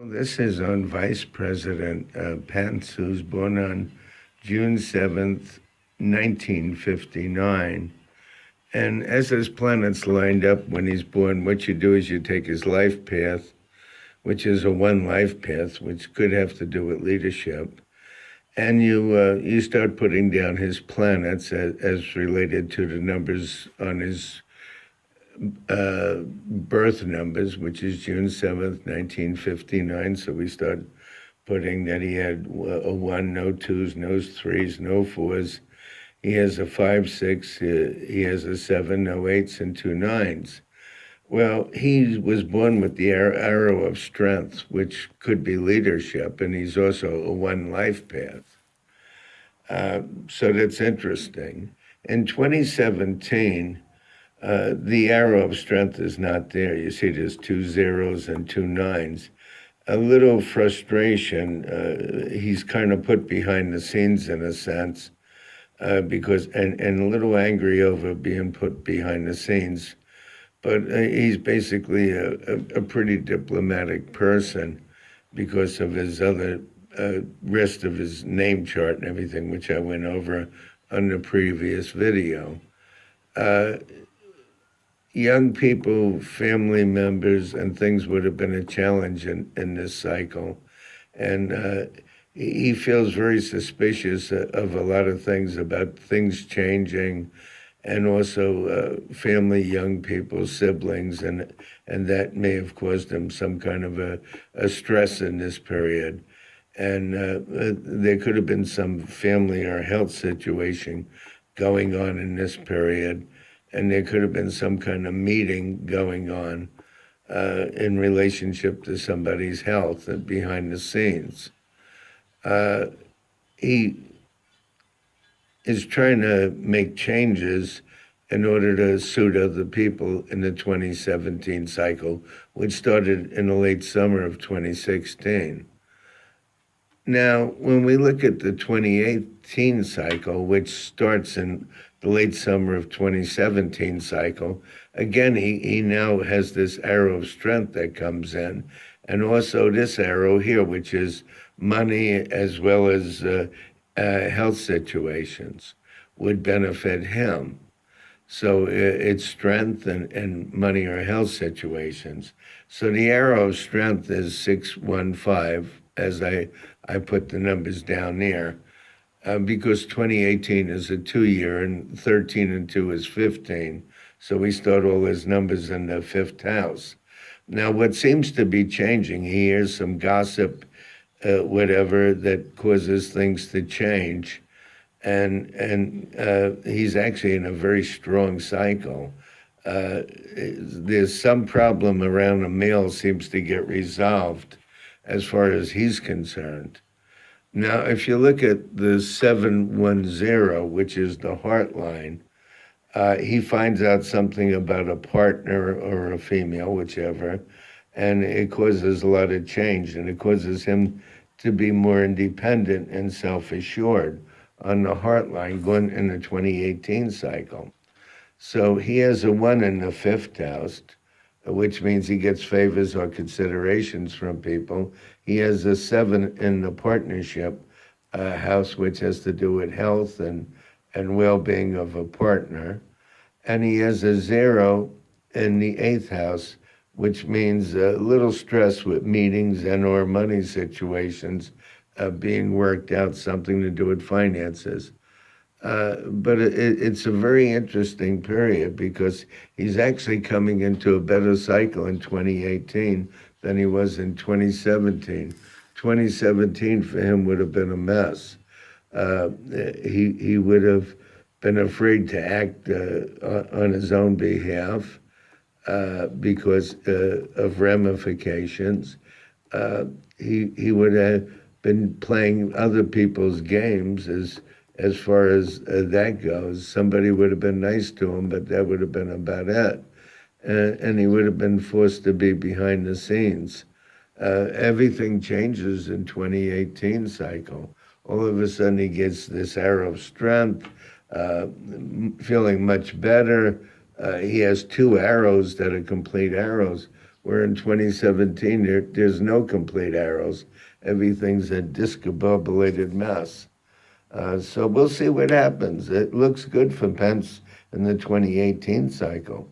This is on Vice President Pence, who's born on June 7th, 1959. And as his planets lined up when he's born, what you do is you take his life path, which is a one life path, which could have to do with leadership, and you start putting down his planets as related to the numbers on his birth numbers, which is June 7th, 1959. So we start putting that he had a 1, no 2s, no 3s, no 4s. He has a 5, 6, he has a 7, no 8s, and 2 9s. Well, he was born with the arrow of strength, which could be leadership, and he's also a one life path. So that's interesting. In 2017, the arrow of strength is not there. You see there's 2 zeros and 2 9s. A little frustration. He's kind of put behind the scenes in a sense, because and a little angry over being put behind the scenes. But he's basically a pretty diplomatic person because of his other rest of his name chart and everything, which I went over on the previous video. Young people, family members, and things would have been a challenge in this cycle. And he feels very suspicious of a lot of things, about things changing, and also family, young people, siblings, and that may have caused him some kind of a stress in this period. And there could have been some family or health situation going on in this period, and there could have been some kind of meeting going on in relationship to somebody's health and behind the scenes. He is trying to make changes in order to suit other people in the 2017 cycle, which started in the late summer of 2016. Now, when we look at the 2018 cycle, which starts in the late summer of 2017 cycle, again, he now has this arrow of strength that comes in, and also this arrow here, which is money as well as health situations would benefit him. So it's strength and money or health situations. So the arrow of strength is 615, as I put the numbers down there, because 2018 is a 2-year and 13 and 2 is 15. So we start all his numbers in the 5th house. Now, what seems to be changing, he hears some gossip, whatever, that causes things to change. And he's actually in a very strong cycle. There's some problem around a male seems to get resolved as far as he's concerned. Now, if you look at the 710, which is the heart line, he finds out something about a partner or a female, whichever, and it causes a lot of change, and it causes him to be more independent and self-assured on the heart line going in the 2018 cycle. So he has a 1 in the 5th house, which means he gets favors or considerations from people. He has a 7 in the partnership house, which has to do with health and well-being of a partner. And he has a 0 in the 8th house, which means a little stress with meetings and or money situations being worked out, something to do with finances. But it's a very interesting period because he's actually coming into a better cycle in 2018 than he was in 2017. 2017 for him would have been a mess. He would have been afraid to act on his own behalf because of ramifications. He would have been playing other people's games as far as that goes. Somebody would have been nice to him, but that would have been about it. And he would have been forced to be behind the scenes. Everything changes in 2018 cycle. All of a sudden he gets this arrow of strength, feeling much better. He has 2 arrows that are complete arrows, where in 2017 there's no complete arrows. Everything's a discombobulated mess. So we'll see what happens. It looks good for Pence in the 2018 cycle.